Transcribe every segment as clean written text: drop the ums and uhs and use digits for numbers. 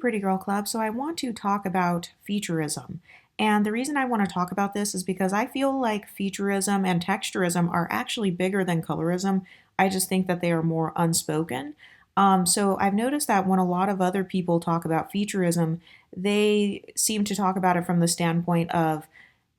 Pretty Girl Club. So I want to talk about featureism. And the reason I want to talk about this is because I feel like featureism and texturism are actually bigger than colorism. I just think that they are more unspoken. So I've noticed that when a lot of other people talk about featureism, they seem to talk about it from the standpoint of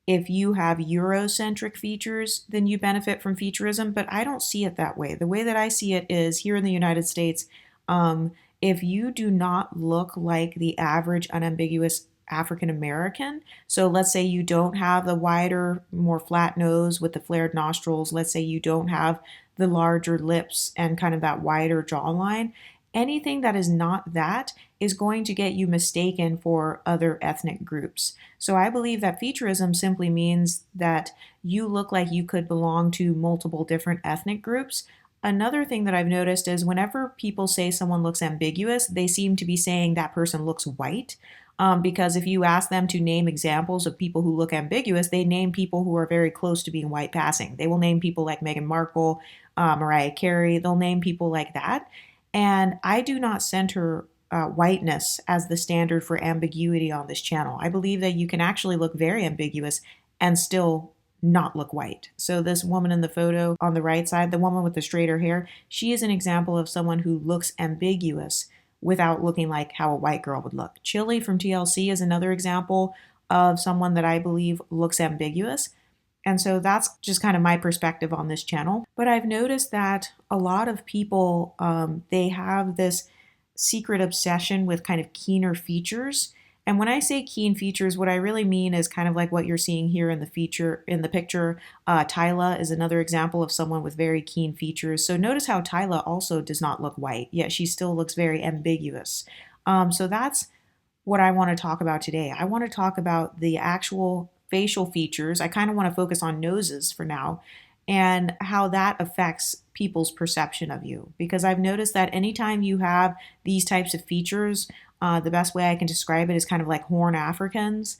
if you have Eurocentric features, then you benefit from featureism, but I don't see it that way. The way that I see it is here in the United States, if you do not look like the average unambiguous African American, so let's say you don't have the wider, more flat nose with the flared nostrils, let's say you don't have the larger lips and kind of that wider jawline, anything that is not that is going to get you mistaken for other ethnic groups. So I believe that featureism simply means that you look like you could belong to multiple different ethnic groups. Another thing that I've noticed is whenever people say someone looks ambiguous, they seem to be saying that person looks white. Because if you ask them to name examples of people who look ambiguous, they name people who are very close to being white passing. They will name people like Meghan Markle, Mariah Carey, they'll name people like that. And I do not center whiteness as the standard for ambiguity on this channel. I believe that you can actually look very ambiguous and still not look white. So this woman in the photo on the right side, the woman with the straighter hair, she is an example of someone who looks ambiguous without looking like how a white girl would look. Chili from TLC is another example of someone that I believe looks ambiguous. And so that's just kind of my perspective on this channel. But I've noticed that a lot of people, they have this secret obsession with kind of keener features. And when I say keen features, what I really mean is kind of like what you're seeing here in the picture. Tyla is another example of someone with very keen features. So notice how Tyla also does not look white, yet she still looks very ambiguous. So that's what I want to talk about today. I want to talk about the actual facial features. I kind of want to focus on noses for now and how that affects people's perception of you. Because I've noticed that anytime you have these types of features, the best way I can describe it is kind of like Horn Africans,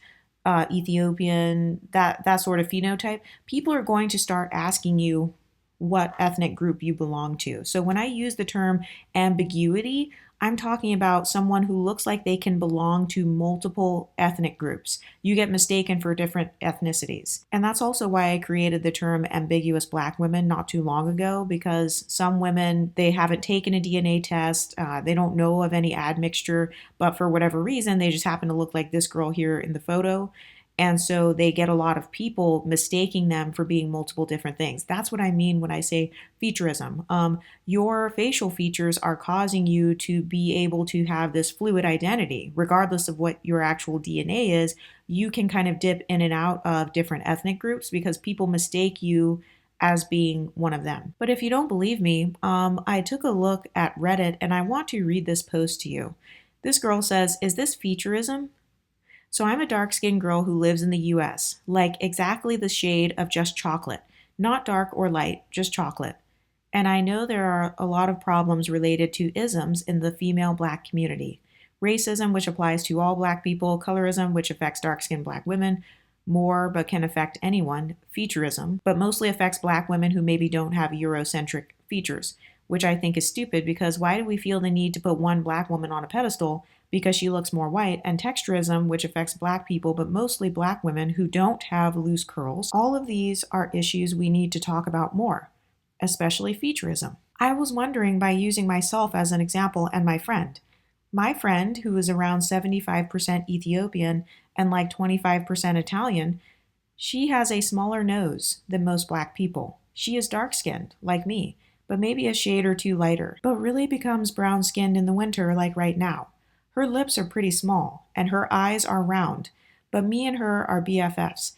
Ethiopian, that sort of phenotype. People are going to start asking you what ethnic group you belong to. So when I use the term ambiguity, I'm talking about someone who looks like they can belong to multiple ethnic groups. You get mistaken for different ethnicities. And that's also why I created the term ambiguous black women not too long ago, because some women, they haven't taken a DNA test, they don't know of any admixture, but for whatever reason, they just happen to look like this girl here in the photo. And so they get a lot of people mistaking them for being multiple different things. That's what I mean when I say featureism. Your facial features are causing you to be able to have this fluid identity. Regardless of what your actual DNA is, you can kind of dip in and out of different ethnic groups because people mistake you as being one of them. But if you don't believe me, I took a look at Reddit and I want to read this post to you. This girl says, "Is this featureism? So I'm a dark-skinned girl who lives in the US, like exactly the shade of just chocolate. Not dark or light, just chocolate. And I know there are a lot of problems related to isms in the female black community. Racism, which applies to all black people, colorism, which affects dark-skinned black women more but can affect anyone, featureism, but mostly affects black women who maybe don't have Eurocentric features, which I think is stupid because why do we feel the need to put one black woman on a pedestal because she looks more white, and texturism, which affects black people, but mostly black women who don't have loose curls. All of these are issues we need to talk about more, especially featureism." I was wondering by using myself as an example and my friend, who is around 75% Ethiopian and like 25% Italian, she has a smaller nose than most black people. She is dark-skinned, like me, but maybe a shade or two lighter, but really becomes brown-skinned in the winter like right now. Her lips are pretty small, and her eyes are round, but me and her are BFFs,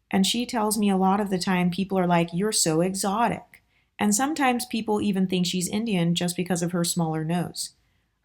and she tells me a lot of the time people are like, "You're so exotic." And sometimes people even think she's Indian just because of her smaller nose.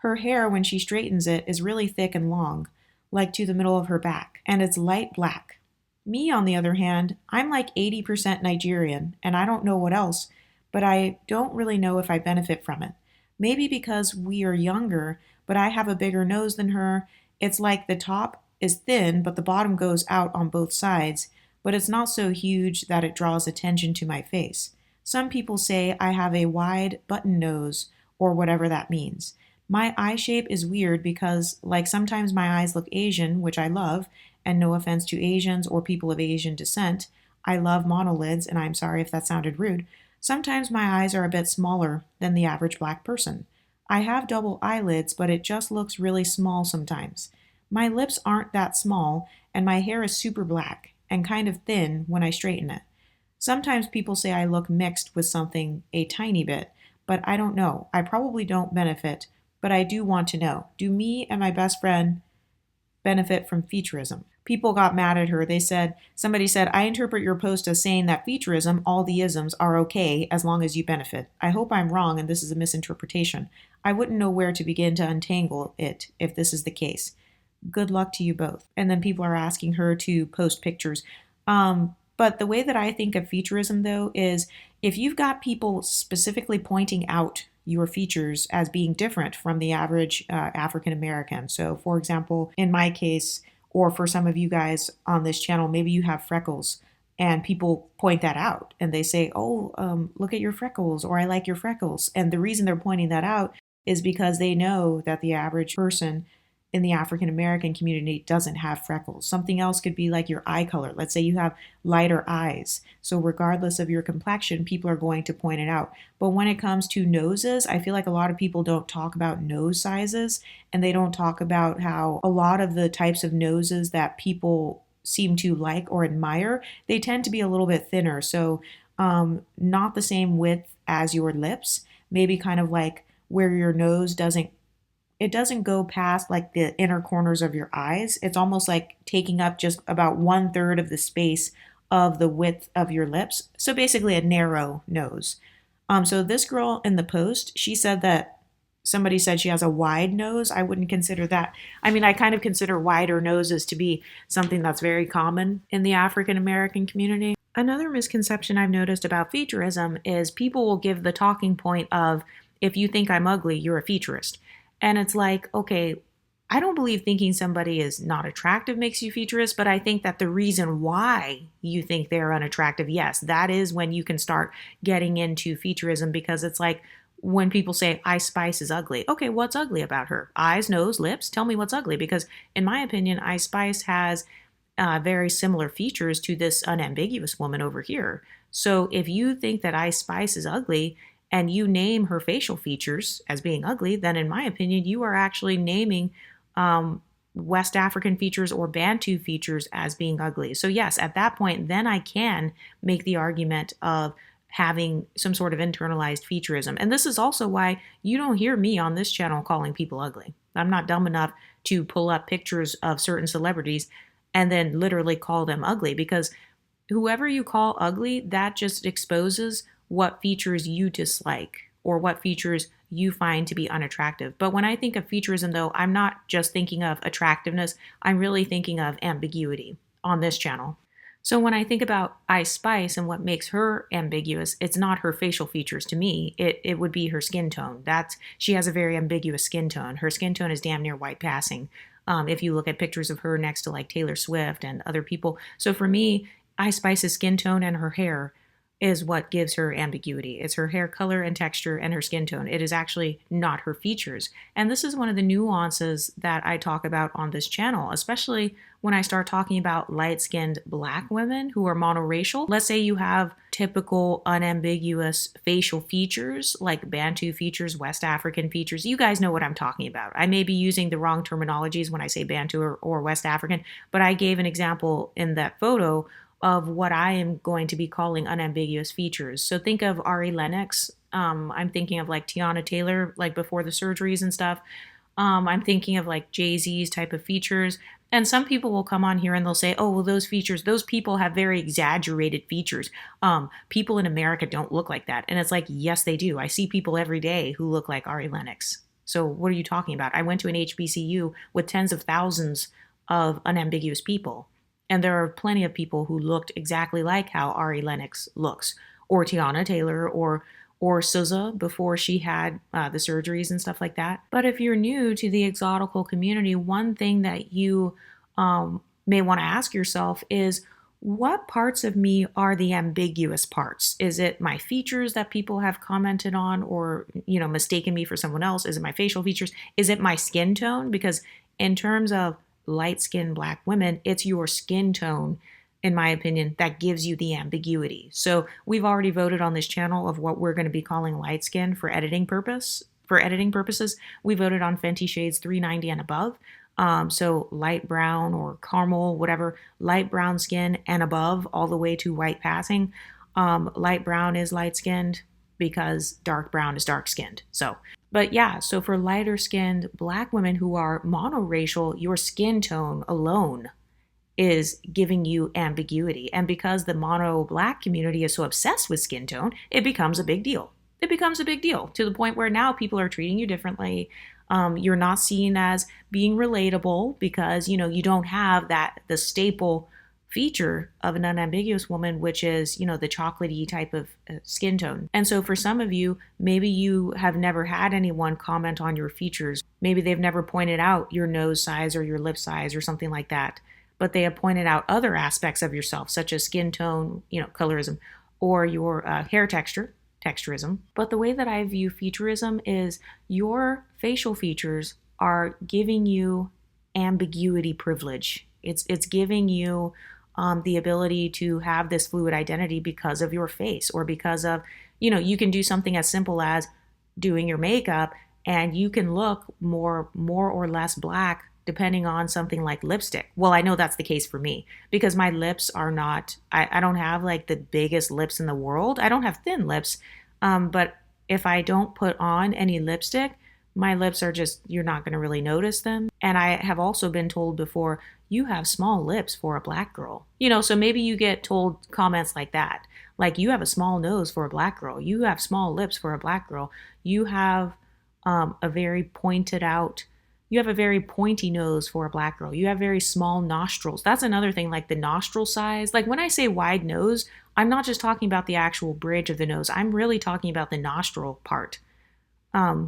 Her hair, when she straightens it, is really thick and long, like to the middle of her back, and it's light black. Me, on the other hand, I'm like 80% Nigerian, and I don't know what else, but I don't really know if I benefit from it. Maybe because we are younger, but I have a bigger nose than her. It's like the top is thin, but the bottom goes out on both sides, but it's not so huge that it draws attention to my face. Some people say I have a wide button nose, or whatever that means. My eye shape is weird because, like, sometimes my eyes look Asian, which I love, and no offense to Asians or people of Asian descent. I love monolids, and I'm sorry if that sounded rude. Sometimes my eyes are a bit smaller than the average black person. I have double eyelids, but it just looks really small sometimes. My lips aren't that small, and my hair is super black and kind of thin when I straighten it. Sometimes people say I look mixed with something a tiny bit, but I don't know. I probably don't benefit, but I do want to know. Do me and my best friend benefit from featurism? People got mad at her. Somebody said, I interpret your post as saying that featurism, all the isms, are okay as long as you benefit. I hope I'm wrong and this is a misinterpretation. I wouldn't know where to begin to untangle it if this is the case. Good luck to you both. And then people are asking her to post pictures. But the way that I think of featurism, though, is if you've got people specifically pointing out your features as being different from the average African American. So, for example, in my case, or for some of you guys on this channel, maybe you have freckles and people point that out and they say, oh, look at your freckles, or I like your freckles. And the reason they're pointing that out is because they know that the average person in the African American community doesn't have freckles. Something else could be like your eye color. Let's say you have lighter eyes. So regardless of your complexion, people are going to point it out. But when it comes to noses, I feel like a lot of people don't talk about nose sizes, and they don't talk about how a lot of the types of noses that people seem to like or admire, they tend to be a little bit thinner. So not the same width as your lips, maybe kind of like where your nose doesn't go past like the inner corners of your eyes. It's almost like taking up just about 1/3 of the space of the width of your lips. So basically a narrow nose. So this girl in the post, she said that somebody said she has a wide nose. I wouldn't consider that. I mean, I kind of consider wider noses to be something that's very common in the African American community. Another misconception I've noticed about featurism is people will give the talking point of, if you think I'm ugly, you're a featurist. And it's like, okay, I don't believe thinking somebody is not attractive makes you featurist, but I think that the reason why you think they're unattractive, yes, that is when you can start getting into featurism, because it's like when people say Ice Spice is ugly. Okay, what's ugly about her? Eyes, nose, lips? Tell me what's ugly, because in my opinion, Ice Spice has very similar features to this unambiguous woman over here. So if you think that Ice Spice is ugly, and you name her facial features as being ugly, then in my opinion, you are actually naming West African features or Bantu features as being ugly. So yes, at that point, then I can make the argument of having some sort of internalized featurism. And this is also why you don't hear me on this channel calling people ugly. I'm not dumb enough to pull up pictures of certain celebrities and then literally call them ugly, because whoever you call ugly, that just exposes what features you dislike or what features you find to be unattractive. But when I think of featurism, though, I'm not just thinking of attractiveness, I'm really thinking of ambiguity on this channel. So when I think about Ice Spice and what makes her ambiguous, it's not her facial features to me. It would be her skin tone. She has a very ambiguous skin tone. Her skin tone is damn near white passing. If you look at pictures of her next to like Taylor Swift and other people. So for me, Ice Spice's skin tone and her hair is what gives her ambiguity. It's her hair color and texture and her skin tone. It is actually not her features. And this is one of the nuances that I talk about on this channel, especially when I start talking about light-skinned black women who are monoracial. Let's say you have typical unambiguous facial features like Bantu features, West African features. You guys know what I'm talking about. I may be using the wrong terminologies when I say Bantu or West African, but I gave an example in that photo of what I am going to be calling unambiguous features. So think of Ari Lennox. I'm thinking of like Tiana Taylor, like before the surgeries and stuff. I'm thinking of like Jay-Z's type of features. And some people will come on here and they'll say, oh, well, those people have very exaggerated features. People in America don't look like that. And it's like, yes, they do. I see people every day who look like Ari Lennox. So what are you talking about? I went to an HBCU with tens of thousands of unambiguous people. And there are plenty of people who looked exactly like how Ari Lennox looks, or Tiana Taylor, or SZA before she had the surgeries and stuff like that. But if you're new to the exotical community, one thing that you may want to ask yourself is, What parts of me are the ambiguous parts? Is it my features that people have commented on or, mistaken me for someone else? Is it my facial features? Is it my skin tone? Because in terms of light-skinned black women, it's your skin tone, in my opinion, that gives you the ambiguity. So we've already voted on this channel of what we're going to be calling light skin for editing purpose. For editing purposes, we voted on Fenty shades 390 and above. So light brown or caramel, whatever, light brown skin and above, all the way to white passing. Light brown is light skinned because dark brown is dark skinned. But yeah, so for lighter skinned black women who are monoracial, your skin tone alone is giving you ambiguity. And because the mono black community is so obsessed with skin tone, it becomes a big deal. It becomes a big deal to the point where now people are treating you differently. You're not seen as being relatable because, you don't have the staple feature of an unambiguous woman, which is, the chocolatey type of skin tone. And so for some of you, maybe you have never had anyone comment on your features. Maybe they've never pointed out your nose size or your lip size or something like that, but they have pointed out other aspects of yourself, such as skin tone, colorism, or your hair texturism. But the way that I view featurism is your facial features are giving you ambiguity privilege. It's giving you the ability to have this fluid identity because of your face, or because of, you can do something as simple as doing your makeup and you can look more or less black depending on something like lipstick. Well, I know that's the case for me because my lips are not, I don't have like the biggest lips in the world. I don't have thin lips, but if I don't put on any lipstick, my lips are just, you're not going to really notice them. And I have also been told before, you have small lips for a black girl. So maybe you get told comments like that. Like, you have a small nose for a black girl. You have small lips for a black girl. You have a very pointed out, you have a very pointy nose for a black girl. You have very small nostrils. That's another thing, like the nostril size. Like when I say wide nose, I'm not just talking about the actual bridge of the nose. I'm really talking about the nostril part.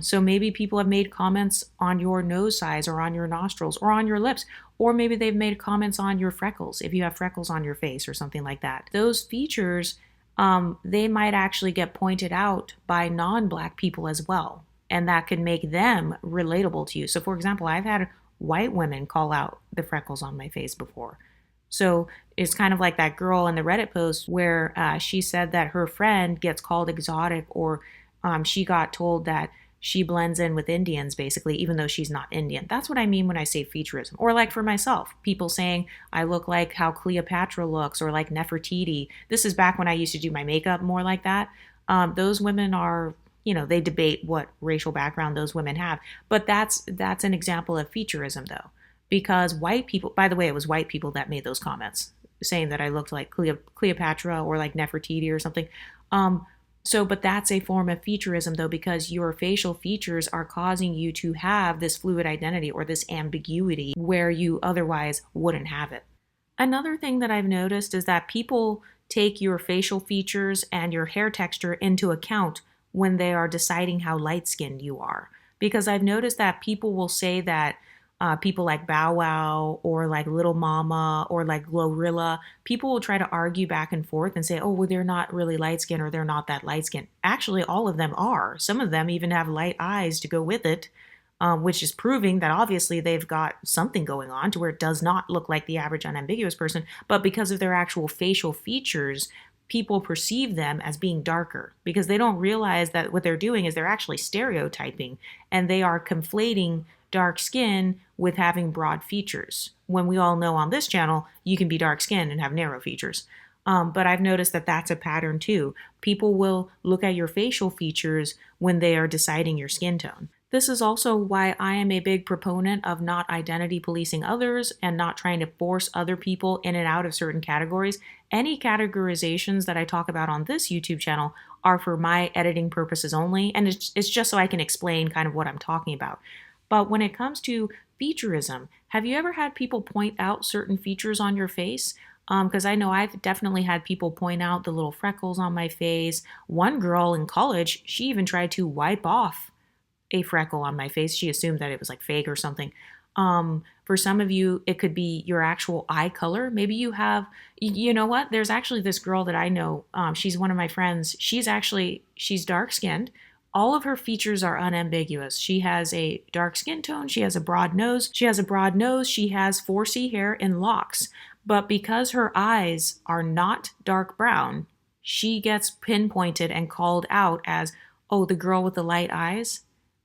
So maybe people have made comments on your nose size or on your nostrils or on your lips, or maybe they've made comments on your freckles, if you have freckles on your face or something like that. Those features, they might actually get pointed out by non-black people as well, and that could make them relatable to you. So for example, I've had white women call out the freckles on my face before. So it's kind of like that girl in the Reddit post where she said that her friend gets called exotic, or she got told that she blends in with Indians, basically, even though she's not Indian. That's what I mean when I say featurism. Or like for myself, people saying I look like how Cleopatra looks, or like Nefertiti. This is back when I used to do my makeup more like that. Those women are, they debate what racial background those women have. But that's an example of featurism, though. Because white people, by the way, it was white people that made those comments, saying that I looked like Cleopatra or like Nefertiti or something. But that's a form of featurism, though, because your facial features are causing you to have this fluid identity or this ambiguity where you otherwise wouldn't have it. Another thing that I've noticed is that people take your facial features and your hair texture into account when they are deciding how light-skinned you are. Because I've noticed that people will say that people like Bow Wow or like Little Mama or like Glorilla, people will try to argue back and forth and say, oh, well, they're not really light skinned or they're not that light skinned. Actually, all of them are. Some of them even have light eyes to go with it, which is proving that obviously they've got something going on to where it does not look like the average unambiguous person. But because of their actual facial features, people perceive them as being darker because they don't realize that what they're doing is they're actually stereotyping, and they are conflating dark skin with having broad features, when we all know on this channel you can be dark skinned and have narrow features. But I've noticed that that's a pattern too. People will look at your facial features when they are deciding your skin tone. This is also why I am a big proponent of not identity policing others and not trying to force other people in and out of certain categories. Any categorizations that I talk about on this YouTube channel are for my editing purposes only, and it's just so I can explain kind of what I'm talking about. But when it comes to featurism, have you ever had people point out certain features on your face? Because I know I've definitely had people point out the little freckles on my face. One girl in college, she even tried to wipe off a freckle on my face. She assumed that it was like fake or something. For some of you, it could be your actual eye color. Maybe you have, you know what? There's actually this girl that I know. She's one of my friends. She's dark skinned. All of her features are unambiguous. She has a dark skin tone. She has a broad nose. She has 4C hair and locks. But because her eyes are not dark brown, she gets pinpointed and called out as, oh, the girl with the light eyes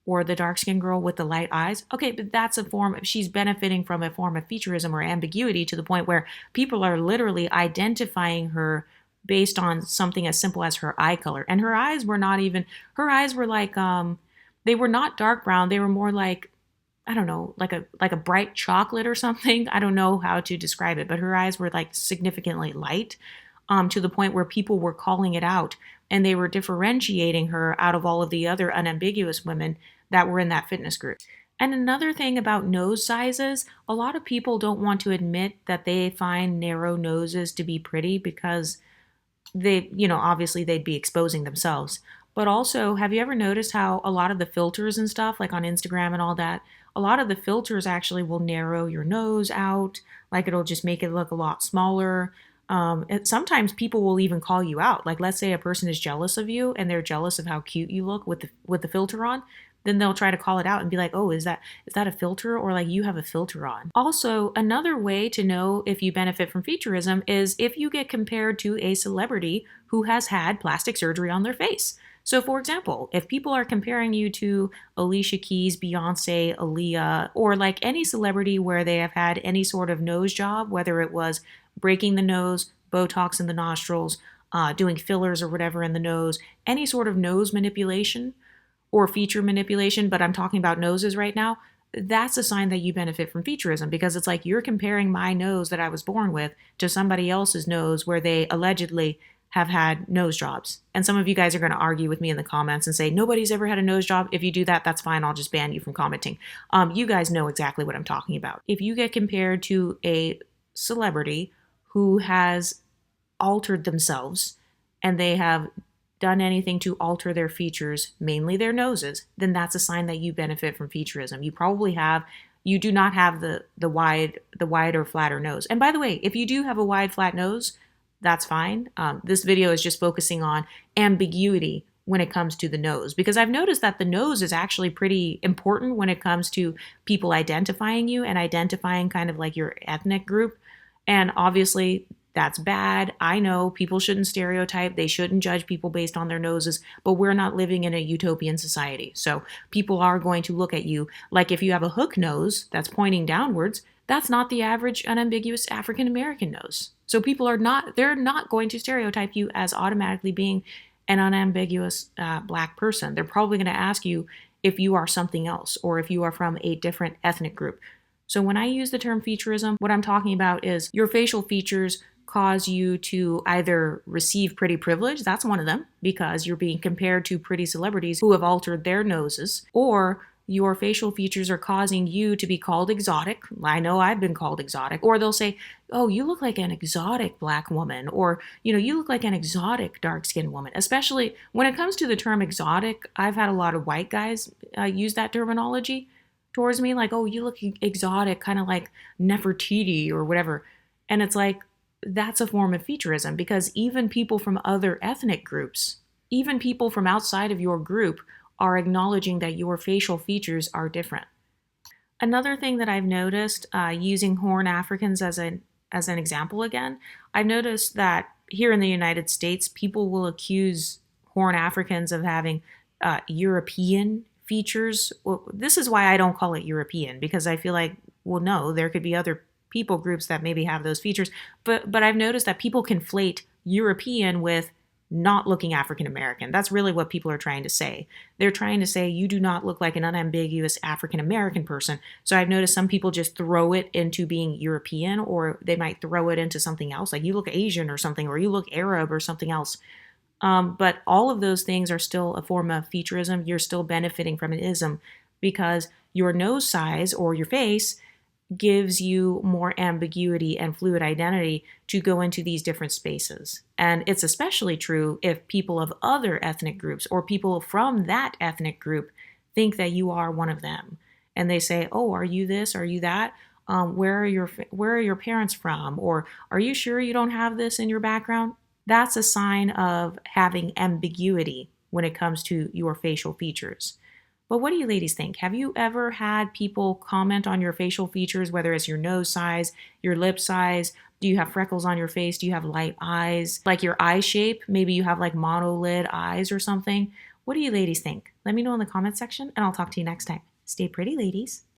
or the dark skinned girl with the light eyes. Okay, but that's a form of, she's benefiting from a form of featureism or ambiguity to the point where people are literally identifying her based on something as simple as her eye color. And her eyes were not even, her eyes were like, they were not dark brown. They were more like, I don't know, like a bright chocolate or something. I don't know how to describe it, but her eyes were like significantly light, to the point where people were calling it out and they were differentiating her out of all of the other unambiguous women that were in that fitness group. And another thing about nose sizes, a lot of people don't want to admit that they find narrow noses to be pretty because obviously they'd be exposing themselves. But also, have you ever noticed how a lot of the filters and stuff, like on Instagram and all that, a lot of the filters actually will narrow your nose out, like it'll just make it look a lot smaller. Sometimes people will even call you out. Like, let's say a person is jealous of you and they're jealous of how cute you look with the filter on, then they'll try to call it out and be like, oh, is that a filter, or like you have a filter on. Also, another way to know if you benefit from featureism is if you get compared to a celebrity who has had plastic surgery on their face. So for example, if people are comparing you to Alicia Keys, Beyonce, Aaliyah, or like any celebrity where they have had any sort of nose job, whether it was breaking the nose, Botox in the nostrils, doing fillers or whatever in the nose, any sort of nose manipulation or feature manipulation, but I'm talking about noses right now, that's a sign that you benefit from featureism, because it's like you're comparing my nose that I was born with to somebody else's nose where they allegedly have had nose jobs. And some of you guys are going to argue with me in the comments and say, nobody's ever had a nose job. If you do that, that's fine. I'll just ban you from commenting. You guys know exactly what I'm talking about. If you get compared to a celebrity who has altered themselves and they have done anything to alter their features, mainly their noses, then that's a sign that you benefit from featureism. You do not have the wide or flatter nose. And by the way, if you do have a wide, flat nose, that's fine. This video is just focusing on ambiguity when it comes to the nose, because I've noticed that the nose is actually pretty important when it comes to people identifying you and identifying kind of like your ethnic group. And obviously, that's bad. I know people shouldn't stereotype. They shouldn't judge people based on their noses, but we're not living in a utopian society. So people are going to look at you like if you have a hook nose that's pointing downwards, that's not the average unambiguous African American nose. So they're not going to stereotype you as automatically being an unambiguous black person. They're probably going to ask you if you are something else or if you are from a different ethnic group. So when I use the term featureism, what I'm talking about is your facial features cause you to either receive pretty privilege, that's one of them, because you're being compared to pretty celebrities who have altered their noses, or your facial features are causing you to be called exotic. I know I've been called exotic. Or they'll say, oh, you look like an exotic black woman, or, you look like an exotic dark-skinned woman. Especially when it comes to the term exotic, I've had a lot of white guys use that terminology towards me, like, oh, you look exotic, kind of like Nefertiti or whatever. And it's like, that's a form of featureism, because even people from other ethnic groups, even people from outside of your group, are acknowledging that your facial features are different. Another thing that I've noticed, using Horn Africans as an example again, I've noticed that here in the United States, people will accuse Horn Africans of having European features. Well, this is why I don't call it European, because I feel like, well, no, there could be other people groups that maybe have those features. But I've noticed that people conflate European with not looking African American. That's really what people are trying to say. They're trying to say you do not look like an unambiguous African American person. So I've noticed some people just throw it into being European, or they might throw it into something else, like you look Asian or something, or you look Arab or something else. But all of those things are still a form of featureism. You're still benefiting from an ism, because your nose size or your face gives you more ambiguity and fluid identity to go into these different spaces. And it's especially true if people of other ethnic groups or people from that ethnic group think that you are one of them. and they say, "Oh, are you this? Are you that? Where are your parents from? Or are you sure you don't have this in your background?" That's a sign of having ambiguity when it comes to your facial features. But what do you ladies think? Have you ever had people comment on your facial features, whether it's your nose size, your lip size? Do you have freckles on your face? Do you have light eyes? Like your eye shape? Maybe you have like monolid eyes or something. What do you ladies think? Let me know in the comment section and I'll talk to you next time. Stay pretty, ladies.